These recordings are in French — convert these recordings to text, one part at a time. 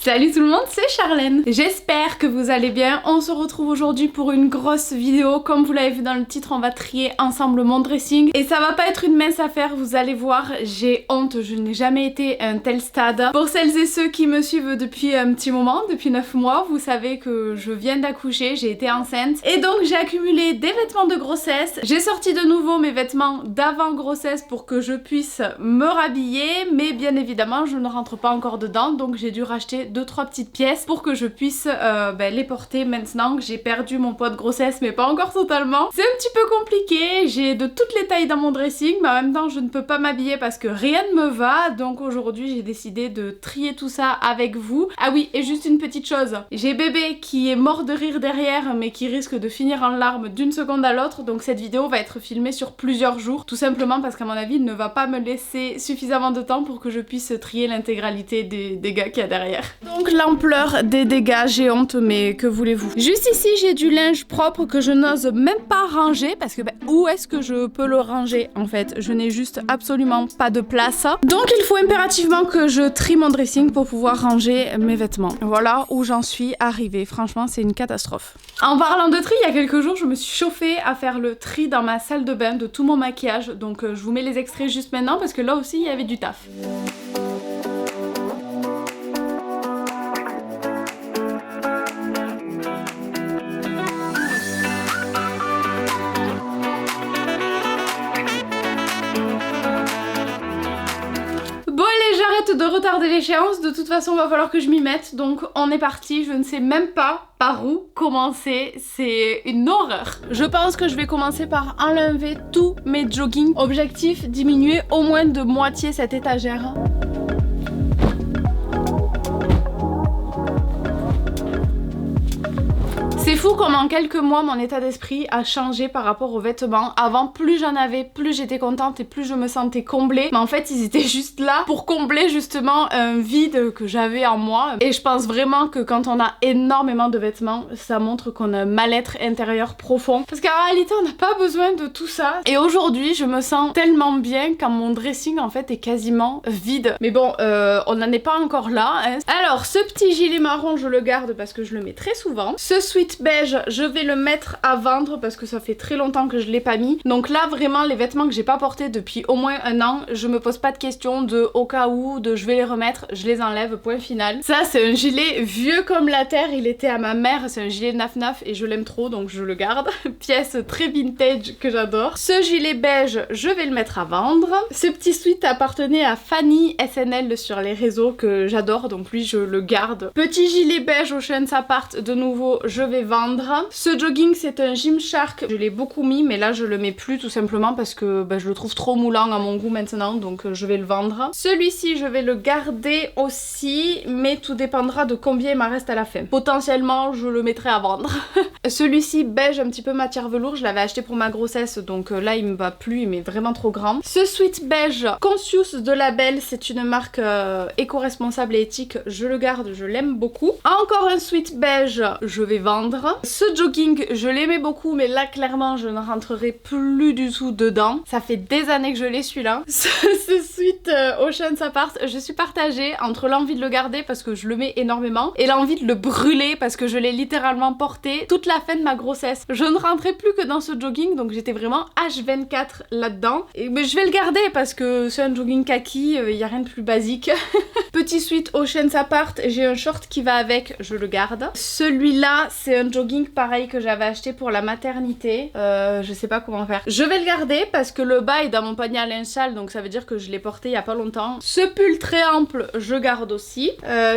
Salut tout le monde, c'est Charlène. J'espère que vous allez bien. On se retrouve aujourd'hui pour une grosse vidéo. Comme vous l'avez vu dans le titre, on va trier ensemble mon dressing. Et ça va pas être une mince affaire, vous allez voir. J'ai honte, je n'ai jamais été à un tel stade. Pour celles et ceux qui me suivent depuis un petit moment, depuis 9 mois, vous savez que je viens d'accoucher, j'ai été enceinte. Et donc j'ai accumulé des vêtements de grossesse. J'ai sorti de nouveau mes vêtements d'avant grossesse pour que je puisse me rhabiller. Mais bien évidemment, je ne rentre pas encore dedans. Donc j'ai dû racheter 2-3 petites pièces pour que je puisse les porter maintenant que j'ai perdu mon poids de grossesse, mais pas encore totalement. C'est un petit peu compliqué, j'ai de toutes les tailles dans mon dressing, mais en même temps je ne peux pas m'habiller parce que rien ne me va, donc aujourd'hui j'ai décidé de trier tout ça avec vous. Ah oui, et juste une petite chose, j'ai bébé qui est mort de rire derrière, mais qui risque de finir en larmes d'une seconde à l'autre, donc cette vidéo va être filmée sur plusieurs jours, tout simplement parce qu'à mon avis il ne va pas me laisser suffisamment de temps pour que je puisse trier l'intégralité des dégâts qu'il y a derrière. Donc l'ampleur des dégâts, j'ai honte, mais que voulez-vous. Juste ici, j'ai du linge propre que je n'ose même pas ranger parce que où est-ce que je peux le ranger en fait? Je n'ai juste absolument pas de place. Donc il faut impérativement que je trie mon dressing pour pouvoir ranger mes vêtements. Voilà où j'en suis arrivée. Franchement, c'est une catastrophe. En parlant de tri, il y a quelques jours, je me suis chauffée à faire le tri dans ma salle de bain de tout mon maquillage. Donc je vous mets les extraits juste maintenant parce que là aussi, il y avait du taf. De retarder l'échéance, de toute façon va falloir que je m'y mette, donc on est parti. Je ne sais même pas par où commencer, c'est une horreur. Je pense que je vais commencer par enlever tous mes joggings. Objectif, diminuer au moins de moitié cette étagère. C'est fou comme en quelques mois mon état d'esprit a changé par rapport aux vêtements. Avant, plus j'en avais, plus j'étais contente et plus je me sentais comblée. Mais en fait, ils étaient juste là pour combler justement un vide que j'avais en moi. Et je pense vraiment que quand on a énormément de vêtements, ça montre qu'on a un mal-être intérieur profond. Parce qu'en réalité, on n'a pas besoin de tout ça. Et aujourd'hui, je me sens tellement bien quand mon dressing en fait est quasiment vide. Mais bon, on n'en est pas encore là. Hein. Alors, ce petit gilet marron, je le garde parce que je le mets très souvent. Ce sweat beige, je vais le mettre à vendre parce que ça fait très longtemps que je l'ai pas mis. Donc là vraiment les vêtements que j'ai pas portés depuis au moins un an, je me pose pas de questions de au cas où, de je vais les remettre, je les enlève, point final. Ça c'est un gilet vieux comme la terre, il était à ma mère, c'est un gilet naf-naf et je l'aime trop donc je le garde. Pièce très vintage que j'adore. Ce gilet beige, je vais le mettre à vendre. Ce petit sweat appartenait à Fanny SNL sur les réseaux que j'adore donc lui je le garde. Petit gilet beige au Ocean Apart, de nouveau je vais vendre. Ce jogging c'est un Gymshark, je l'ai beaucoup mis mais là je le mets plus tout simplement parce que je le trouve trop moulant à mon goût maintenant donc je vais le vendre. Celui-ci je vais le garder aussi mais tout dépendra de combien il m'en reste à la fin. Potentiellement je le mettrai à vendre. Celui-ci beige un petit peu matière velours, je l'avais acheté pour ma grossesse donc là il me va plus, il m'est vraiment trop grand. Ce sweat beige Conscious de Label, c'est une marque éco-responsable et éthique, je le garde, je l'aime beaucoup. Encore un sweat beige, je vais vendre. Ce jogging, je l'aimais beaucoup, mais là, clairement, je ne rentrerai plus du tout dedans. Ça fait des années que je l'ai, celui-là. Ce sweat Ocean Apart, je suis partagée entre l'envie de le garder parce que je le mets énormément et l'envie de le brûler parce que je l'ai littéralement porté toute la fin de ma grossesse. Je ne rentrais plus que dans ce jogging, donc j'étais vraiment H24 là-dedans. Mais je vais le garder parce que c'est un jogging kaki, il n'y a rien de plus basique. Petit sweat Ocean Apart, j'ai un short qui va avec, je le garde. Celui-là, c'est un jogging pareil que j'avais acheté pour la maternité. Je sais pas comment faire. Je vais le garder parce que le bas est dans mon panier à linge sale, donc ça veut dire que je l'ai porté il y a pas longtemps. Ce pull très ample, je garde aussi.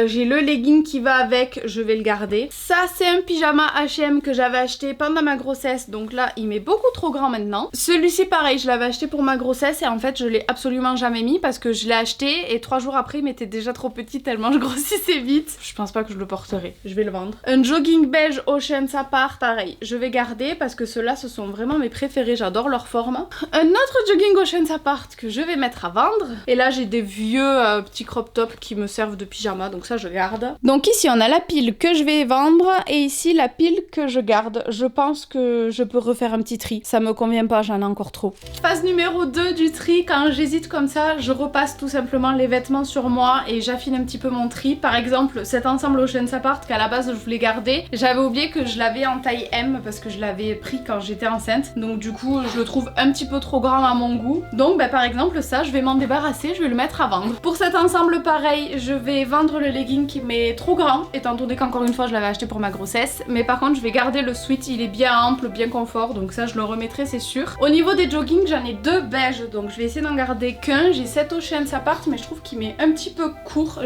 J'ai le legging qui va avec, je vais le garder. Ça, c'est un pyjama H&M que j'avais acheté pendant ma grossesse, donc là, il m'est beaucoup trop grand maintenant. Celui-ci, pareil, je l'avais acheté pour ma grossesse et en fait, je l'ai absolument jamais mis parce que je l'ai acheté et 3 jours après, il m'était déjà trop petit tellement je grossissais vite. Je pense pas que je le porterai. Je vais le vendre. Un jogging beige Ocean Apart, pareil, je vais garder parce que ceux-là, ce sont vraiment mes préférés, j'adore leur forme. Un autre jogging Ocean Apart que je vais mettre à vendre. Et là, j'ai des vieux petits crop tops qui me servent de pyjama, donc ça, je garde. Donc ici, on a la pile que je vais vendre et ici, la pile que je garde. Je pense que je peux refaire un petit tri. Ça me convient pas, j'en ai encore trop. Phase numéro 2 du tri, quand j'hésite comme ça, je repasse tout simplement les vêtements sur moi et j'affine un petit peu mon tri. Par exemple, cet ensemble Ocean Apart qu'à la base je voulais garder, j'avais oublié que je l'avais en taille M parce que je l'avais pris quand j'étais enceinte. Donc du coup, je le trouve un petit peu trop grand à mon goût. Donc par exemple, ça, je vais m'en débarrasser, je vais le mettre à vendre. Pour cet ensemble, pareil, je vais vendre le legging qui m'est trop grand, étant donné qu'encore une fois, je l'avais acheté pour ma grossesse. Mais par contre, je vais garder le sweat, il est bien ample, bien confort, donc ça, je le remettrai, c'est sûr. Au niveau des joggings, j'en ai 2 beiges, donc je vais essayer d'en garder qu'un. J'ai cet Ocean Apart, mais je trouve qu'il m'est un petit peu court.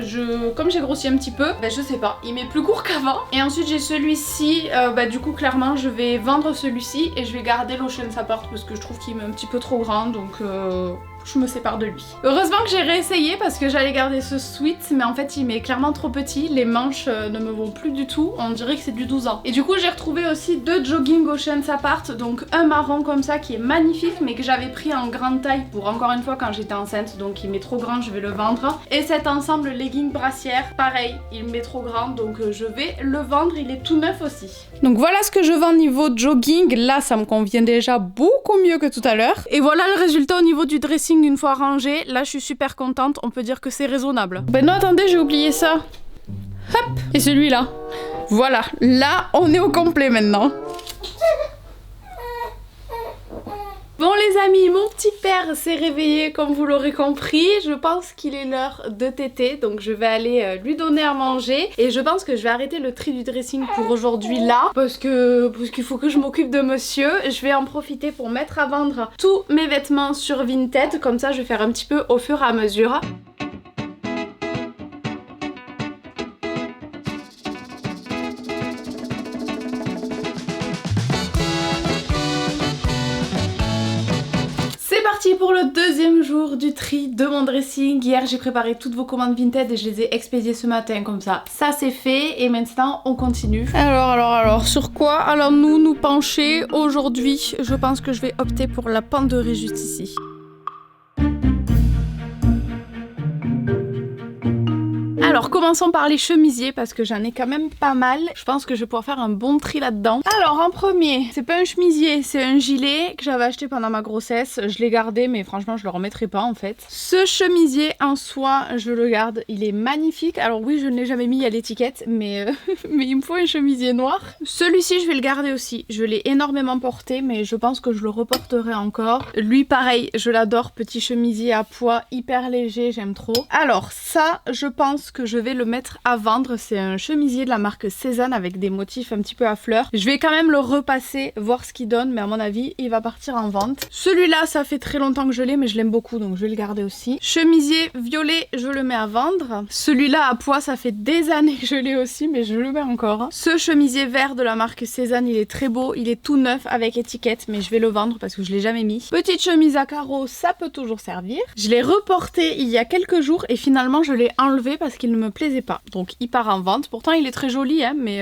Comme j'ai grossi un petit peu, je sais pas, il m'est plus court qu'avant. Et ensuite, j'ai celui-ci, du coup, clairement, je vais vendre celui-ci et je vais garder l'Ocean Apart parce que je trouve qu'il m'est un petit peu trop grand, donc je me sépare de lui. Heureusement que j'ai réessayé parce que j'allais garder ce sweat, mais en fait il m'est clairement trop petit, les manches ne me vont plus du tout, on dirait que c'est du 12 ans. Et du coup j'ai retrouvé aussi 2 jogging Ocean Apart, donc un marron comme ça qui est magnifique mais que j'avais pris en grande taille pour encore une fois quand j'étais enceinte, donc il m'est trop grand, je vais le vendre. Et cet ensemble legging brassière, pareil, il m'est trop grand, donc je vais le vendre, il est tout neuf aussi. Donc voilà ce que je vends niveau jogging, là ça me convient déjà beaucoup mieux que tout à l'heure. Et voilà le résultat au niveau du dressing une fois rangé, là je suis super contente, on peut dire que c'est raisonnable. Ben non attendez, j'ai oublié ça. Hop, et celui-là. Voilà, là on est au complet maintenant. Bon les amis, mon petit père s'est réveillé comme vous l'aurez compris, je pense qu'il est l'heure de téter, donc je vais aller lui donner à manger et je pense que je vais arrêter le tri du dressing pour aujourd'hui là parce qu'il faut que je m'occupe de monsieur. Je vais en profiter pour mettre à vendre tous mes vêtements sur Vinted, comme ça je vais faire un petit peu au fur et à mesure. Parti pour le deuxième jour du tri de mon dressing. Hier j'ai préparé toutes vos commandes Vinted et je les ai expédiées ce matin comme ça c'est fait et maintenant on continue. Alors sur quoi allons-nous nous pencher aujourd'hui? Je pense que je vais opter pour la penderie juste ici. Alors commençons par les chemisiers parce que j'en ai quand même pas mal. Je pense que je vais pouvoir faire un bon tri là-dedans. Alors en premier, c'est pas un chemisier, c'est un gilet que j'avais acheté pendant ma grossesse. Je l'ai gardé mais franchement je le remettrai pas en fait. Ce chemisier en soi, je le garde, il est magnifique. Alors oui, je ne l'ai jamais mis à l'étiquette mais il me faut un chemisier noir. Celui-ci je vais le garder aussi. Je l'ai énormément porté mais je pense que je le reporterai encore. Lui pareil, je l'adore, petit chemisier à pois hyper léger, j'aime trop. Alors ça, je pense que je vais le mettre à vendre. C'est un chemisier de la marque Cézanne avec des motifs un petit peu à fleurs. Je vais quand même le repasser, voir ce qu'il donne, mais à mon avis, il va partir en vente. Celui-là, ça fait très longtemps que je l'ai, mais je l'aime beaucoup, donc je vais le garder aussi. Chemisier violet, je le mets à vendre. Celui-là à pois, ça fait des années que je l'ai aussi, mais je le mets encore. Ce chemisier vert de la marque Cézanne, il est très beau, il est tout neuf avec étiquette, mais je vais le vendre parce que je l'ai jamais mis. Petite chemise à carreaux, ça peut toujours servir. Je l'ai reporté il y a quelques jours et finalement je l'ai enlevé parce qu'il ne me plaisait pas. Donc il part en vente. Pourtant il est très joli hein, mais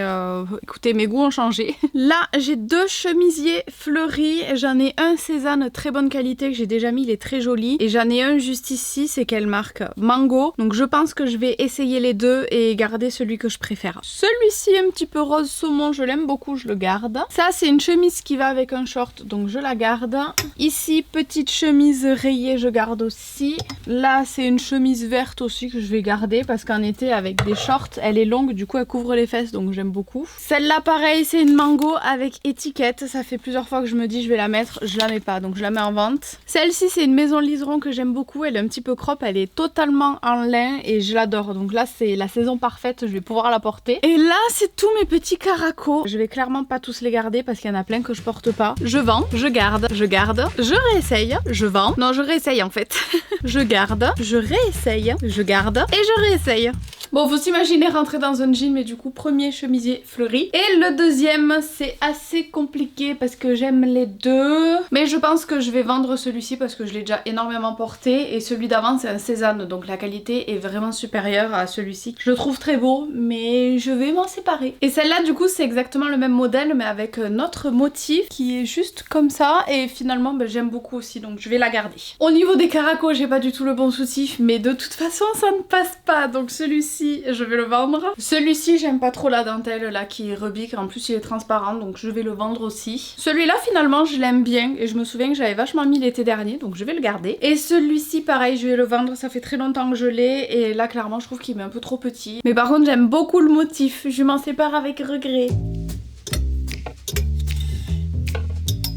écoutez, mes goûts ont changé. Là j'ai 2 chemisiers fleuris. J'en ai un Cézanne très bonne qualité que j'ai déjà mis, il est très joli. Et j'en ai un juste ici, c'est quelle marque? Mango. Donc je pense que je vais essayer les deux et garder celui que je préfère. Celui-ci un petit peu rose saumon, je l'aime beaucoup, je le garde. Ça c'est une chemise qui va avec un short, donc je la garde. Ici petite chemise rayée, je garde aussi. Là c'est une chemise verte aussi que je vais garder parce qu'en été avec des shorts, elle est longue, du coup elle couvre les fesses, donc j'aime beaucoup. Celle-là pareil, c'est une mango avec étiquette. Ça fait plusieurs fois que je me dis je vais la mettre, je la mets pas, donc je la mets en vente. Celle-ci c'est une maison liseron que j'aime beaucoup, elle est un petit peu crop, elle est totalement en lin et je l'adore. Donc là c'est la saison parfaite, je vais pouvoir la porter. Et là c'est tous mes petits caracos. Je vais clairement pas tous les garder parce qu'il y en a plein que je porte pas. Je vends, je garde, je réessaye, je vends. Non, je réessaye en fait. Je garde, je réessaye, je garde et je réessaye. Bon, faut s'imaginer rentrer dans un jean, mais du coup, premier chemisier fleuri. Et le deuxième, c'est assez compliqué parce que j'aime les deux. Mais je pense que je vais vendre celui-ci parce que je l'ai déjà énormément porté. Et celui d'avant, c'est un Cézanne, donc la qualité est vraiment supérieure à celui-ci. Je le trouve très beau, mais je vais m'en séparer. Et celle-là, du coup, c'est exactement le même modèle, mais avec notre motif qui est juste comme ça. Et finalement, ben, j'aime beaucoup aussi, donc je vais la garder. Au niveau des caracos, j'ai pas du tout le bon soutif, mais de toute façon, ça ne passe pas. Donc celui-ci, je vais le vendre. Celui-ci, j'aime pas trop la dentelle là qui rebique. En plus, il est transparent, donc je vais le vendre aussi. Celui-là, finalement, je l'aime bien et je me souviens que j'avais vachement mis l'été dernier, donc je vais le garder. Et celui-ci, pareil, je vais le vendre. Ça fait très longtemps que je l'ai et là, clairement, je trouve qu'il est un peu trop petit. Mais par contre, j'aime beaucoup le motif. Je m'en sépare avec regret.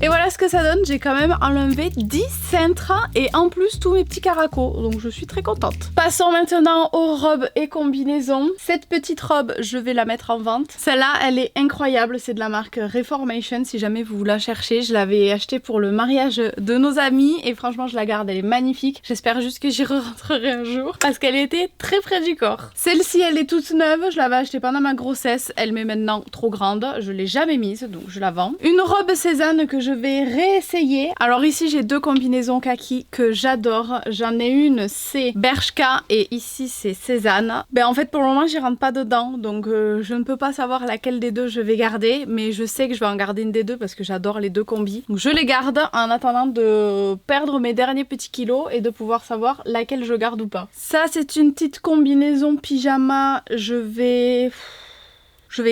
Et voilà ce que ça donne, j'ai quand même enlevé 10 cintres et en plus tous mes petits caracos, donc je suis très contente. Passons maintenant aux robes et combinaisons. Cette petite robe, je vais la mettre en vente. Celle-là, elle est incroyable, c'est de la marque Reformation, si jamais vous la cherchez. Je l'avais achetée pour le mariage de nos amis et franchement je la garde, elle est magnifique. J'espère juste que j'y rentrerai un jour parce qu'elle était très près du corps. Celle-ci, elle est toute neuve, je l'avais achetée pendant ma grossesse, elle m'est maintenant trop grande, je l'ai jamais mise, donc je la vends. Une robe Cézanne que je vais réessayer. Alors ici j'ai deux combinaisons kaki que j'adore. J'en ai une c'est Bershka et ici c'est Cézanne. Ben en fait pour le moment j'y rentre pas dedans donc je ne peux pas savoir laquelle des deux je vais garder, mais je sais que je vais en garder une des deux parce que j'adore les deux combis. Donc je les garde en attendant de perdre mes derniers petits kilos et de pouvoir savoir laquelle je garde ou pas. Ça c'est une petite combinaison pyjama, je vais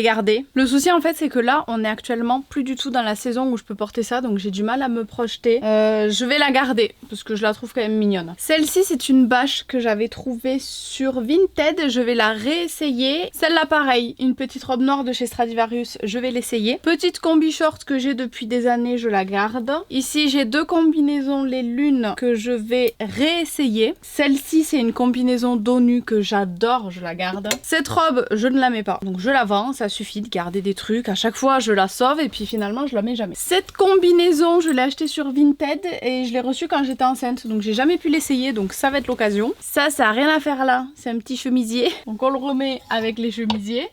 garder. Le souci en fait c'est que là on est actuellement plus du tout dans la saison où je peux porter ça, donc j'ai du mal à me projeter. Je vais la garder parce que je la trouve quand même mignonne. Celle-ci c'est une bâche que j'avais trouvée sur Vinted, je vais la réessayer. Celle-là pareil, une petite robe noire de chez Stradivarius, je vais l'essayer. Petite combi short que j'ai depuis des années, je la garde. Ici j'ai deux combinaisons les lunes que je vais réessayer. Celle-ci c'est une combinaison dos nu que j'adore, je la garde. Cette robe je ne la mets pas, donc je la vends. Ça suffit de garder des trucs, à chaque fois je la sauve et puis finalement je la mets jamais. Cette combinaison je l'ai achetée sur Vinted et je l'ai reçue quand j'étais enceinte, donc j'ai jamais pu l'essayer, donc ça va être l'occasion. Ça a rien à faire là, c'est un petit chemisier, donc on le remet avec les chemisiers.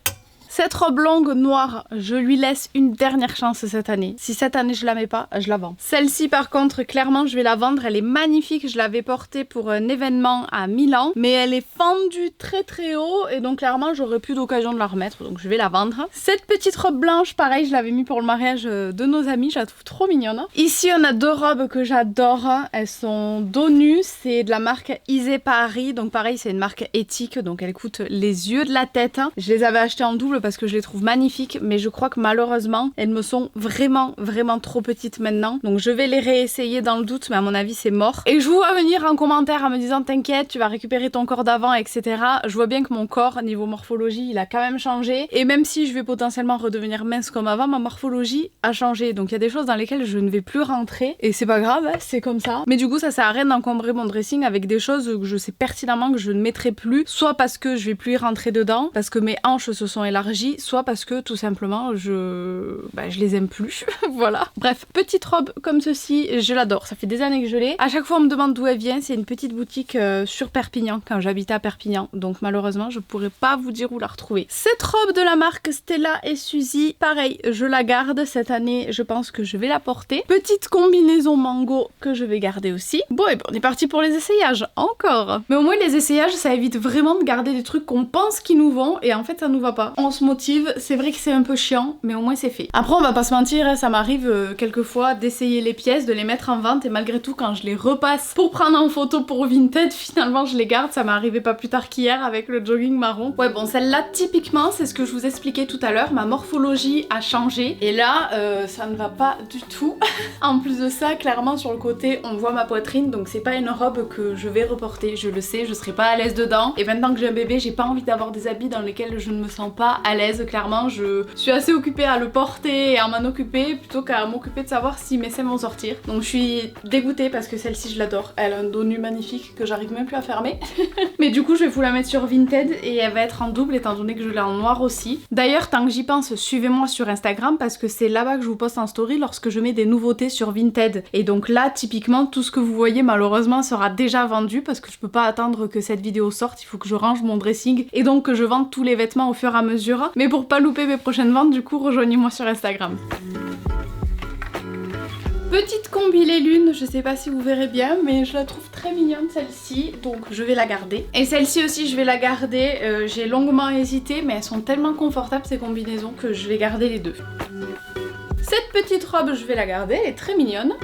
Cette robe longue noire, je lui laisse une dernière chance cette année. Si cette année je la mets pas, je la vends. Celle-ci par contre, clairement je vais la vendre. Elle est magnifique, je l'avais portée pour un événement à Milan. Mais elle est fendue très très haut et donc clairement j'aurais plus d'occasion de la remettre. Donc je vais la vendre. Cette petite robe blanche, pareil, je l'avais mis pour le mariage de nos amis. Je la trouve trop mignonne. Ici on a deux robes que j'adore. Elles sont dos nu, c'est de la marque Isée Paris. Donc pareil, c'est une marque éthique, donc elle coûte les yeux de la tête. Je les avais achetées en double parce que je les trouve magnifiques, mais je crois que malheureusement elles me sont vraiment trop petites maintenant, donc je vais les réessayer dans le doute, mais à mon avis c'est mort. Et je vous vois venir en commentaire en me disant t'inquiète, tu vas récupérer ton corps d'avant, etc. Je vois bien que mon corps niveau morphologie il a quand même changé, et même si je vais potentiellement redevenir mince comme avant, ma morphologie a changé, donc il y a des choses dans lesquelles je ne vais plus rentrer et c'est pas grave, c'est comme ça. Mais du coup ça sert à rien d'encombrer mon dressing avec des choses que je sais pertinemment que je ne mettrai plus, soit parce que je vais plus y rentrer dedans, parce que mes hanches se sont élargies, soit parce que tout simplement je les aime plus. Voilà. Bref, petite robe comme ceci, je l'adore, ça fait des années que je l'ai. À chaque fois on me demande d'où elle vient, c'est une petite boutique sur Perpignan quand j'habitais à Perpignan, donc malheureusement je pourrais pas vous dire où la retrouver. Cette robe de la marque Stella et Suzy, pareil, je la garde cette année, je pense que je vais la porter. Petite combinaison mango que je vais garder aussi. Bon et ben on est parti pour les essayages, encore. Mais au moins les essayages ça évite vraiment de garder des trucs qu'on pense qui nous vont et en fait ça nous va pas. On se motive, c'est vrai que c'est un peu chiant, mais au moins c'est fait. Après on va pas se mentir, hein, ça m'arrive quelquefois d'essayer les pièces, de les mettre en vente et malgré tout quand je les repasse pour prendre en photo pour Vinted, finalement je les garde. Ça m'est arrivé pas plus tard qu'hier avec le jogging marron. Ouais bon celle-là typiquement c'est ce que je vous expliquais tout à l'heure, ma morphologie a changé et là ça ne va pas du tout. En plus de ça clairement sur le côté on voit ma poitrine, donc c'est pas une robe que je vais reporter, je le sais, je serai pas à l'aise dedans et maintenant que j'ai un bébé j'ai pas envie d'avoir des habits dans lesquels je ne me sens pas à l'aise. Clairement, je suis assez occupée à le porter et à m'en occuper plutôt qu'à m'occuper de savoir si mes seins vont sortir. Donc je suis dégoûtée parce que celle-ci je l'adore. Elle a un dos nu magnifique que j'arrive même plus à fermer. Mais du coup je vais vous la mettre sur Vinted et elle va être en double étant donné que je l'ai en noir aussi. D'ailleurs tant que j'y pense, suivez-moi sur Instagram parce que c'est là-bas que je vous poste en story lorsque je mets des nouveautés sur Vinted. Et donc là typiquement tout ce que vous voyez malheureusement sera déjà vendu parce que je peux pas attendre que cette vidéo sorte. Il faut que je range mon dressing et donc que je vende tous les vêtements au fur et à mesure. Mais pour pas louper mes prochaines ventes, du coup rejoignez-moi sur Instagram. Petite combi les lunes, je sais pas si vous verrez bien, mais je la trouve très mignonne celle-ci, donc je vais la garder. Et celle-ci aussi je vais la garder, j'ai longuement hésité, mais elles sont tellement confortables ces combinaisons que je vais garder les deux. Cette petite robe je vais la garder, elle est très mignonne.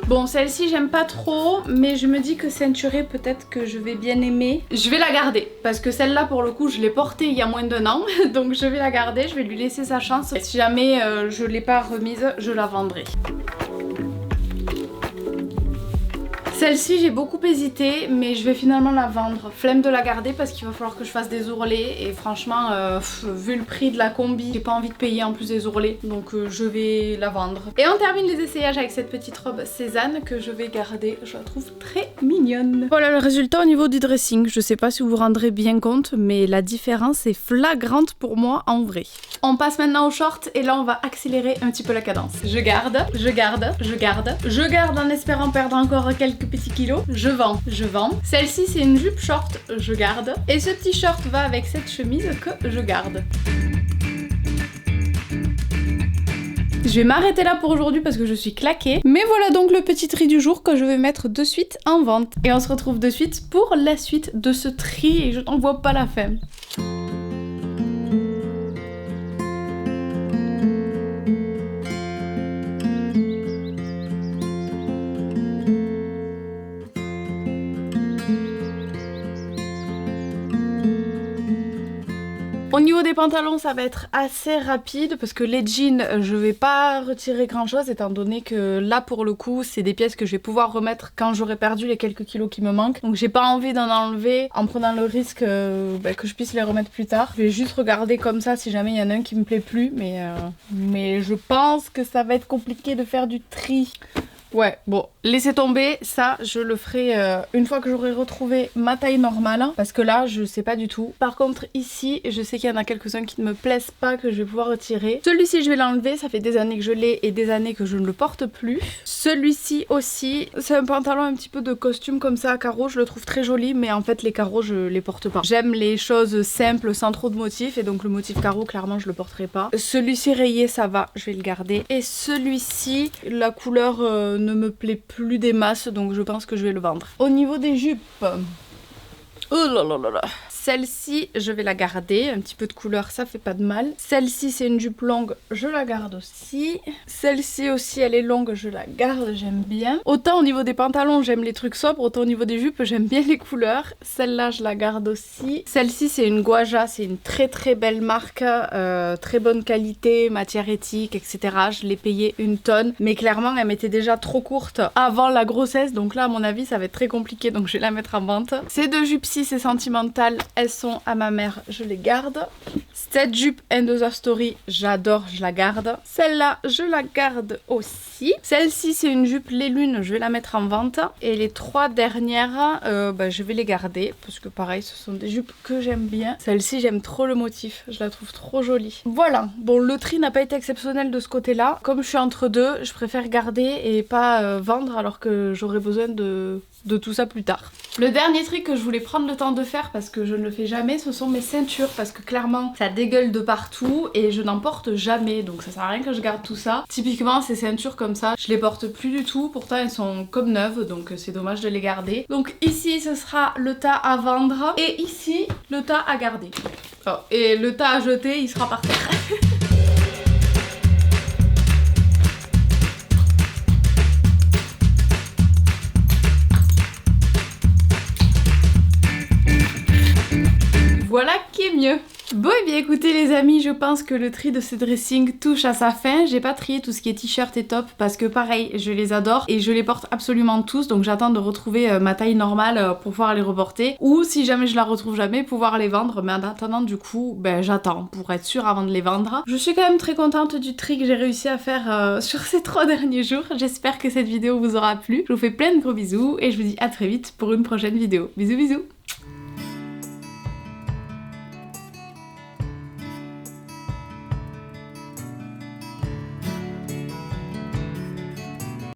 Bon, celle-ci j'aime pas trop, mais je me dis que ceinturée peut-être que je vais bien aimer. Je vais la garder, parce que celle-là pour le coup je l'ai portée il y a moins d'1 an, donc je vais la garder, je vais lui laisser sa chance. Et si jamais je l'ai pas remise, je la vendrai. Celle-ci j'ai beaucoup hésité mais je vais finalement la vendre. Flemme de la garder parce qu'il va falloir que je fasse des ourlets et franchement vu le prix de la combi j'ai pas envie de payer en plus des ourlets donc je vais la vendre. Et on termine les essayages avec cette petite robe Cézanne que je vais garder. Je la trouve très mignonne. Voilà le résultat au niveau du dressing. Je sais pas si vous vous rendrez bien compte mais la différence est flagrante pour moi en vrai. On passe maintenant aux shorts et là on va accélérer un petit peu la cadence. Je garde, je garde, je garde, je garde en espérant perdre encore quelques petits kilos. Je vends, je vends. Celle-ci c'est une jupe short, je garde. Et ce petit short va avec cette chemise que je garde. Je vais m'arrêter là pour aujourd'hui parce que je suis claquée. Mais voilà donc le petit tri du jour que je vais mettre de suite en vente. Et on se retrouve de suite pour la suite de ce tri et je n'en vois pas la fin. Au niveau des pantalons ça va être assez rapide parce que les jeans je vais pas retirer grand chose étant donné que là pour le coup c'est des pièces que je vais pouvoir remettre quand j'aurai perdu les quelques kilos qui me manquent. Donc j'ai pas envie d'en enlever en prenant le risque que je puisse les remettre plus tard. Je vais juste regarder comme ça si jamais il y en a un qui me plaît plus mais je pense que ça va être compliqué de faire du tri. Ouais, bon, laissez tomber, ça je le ferai une fois que j'aurai retrouvé ma taille normale parce que là je sais pas du tout. Par contre ici je sais qu'il y en a quelques-uns qui ne me plaisent pas que je vais pouvoir retirer. Celui-ci je vais l'enlever, ça fait des années que je l'ai et des années que je ne le porte plus. Celui-ci aussi, c'est un pantalon un petit peu de costume comme ça à carreaux, je le trouve très joli mais en fait les carreaux je les porte pas. J'aime les choses simples sans trop de motifs et donc le motif carreau clairement je le porterai pas. Celui-ci rayé ça va, je vais le garder. Et celui-ci, la couleur ne me plaît plus des masses donc je pense que je vais le vendre. Au niveau des jupes, oh là là là là. Celle-ci, je vais la garder. Un petit peu de couleur, ça fait pas de mal. Celle-ci, c'est une jupe longue, je la garde aussi. Celle-ci aussi, elle est longue, je la garde, j'aime bien. Autant au niveau des pantalons, j'aime les trucs sobres, autant au niveau des jupes, j'aime bien les couleurs. Celle-là, je la garde aussi. Celle-ci, c'est une Gouaja, c'est une très très belle marque, très bonne qualité, matière éthique, etc. Je l'ai payée 1 tonne, mais clairement, elle m'était déjà trop courte avant la grossesse, donc là, à mon avis, ça va être très compliqué, donc je vais la mettre en vente. Ces deux jupes-ci, c'est sentimental. Elles sont à ma mère, je les garde. Cette jupe End of the Story, j'adore, je la garde. Celle-là, je la garde aussi. Celle-ci, c'est une jupe Les Lunes, je vais la mettre en vente. Et les 3 dernières, je vais les garder. Parce que pareil, ce sont des jupes que j'aime bien. Celle-ci, j'aime trop le motif, je la trouve trop jolie. Voilà, bon, le tri n'a pas été exceptionnel de ce côté-là. Comme je suis entre deux, je préfère garder et pas vendre alors que j'aurai besoin de tout ça plus tard. Le dernier truc que je voulais prendre le temps de faire parce que je ne le fais jamais, ce sont mes ceintures parce que clairement ça dégueule de partout et je n'en porte jamais donc ça sert à rien que je garde tout ça. Typiquement ces ceintures comme ça, je les porte plus du tout, pourtant elles sont comme neuves donc c'est dommage de les garder. Donc ici ce sera le tas à vendre et ici le tas à garder. Oh, et le tas à jeter il sera par terre. Voilà qui est mieux. Bon et bien écoutez les amis, je pense que le tri de ce dressing touche à sa fin. J'ai pas trié tout ce qui est t-shirt et top parce que pareil, je les adore et je les porte absolument tous, donc j'attends de retrouver ma taille normale pour pouvoir les reporter, ou si jamais je la retrouve jamais, pouvoir les vendre. Mais en attendant du coup, ben j'attends pour être sûre avant de les vendre. Je suis quand même très contente du tri que j'ai réussi à faire sur ces 3 derniers jours. J'espère que cette vidéo vous aura plu. Je vous fais plein de gros bisous et je vous dis à très vite pour une prochaine vidéo. Bisous bisous.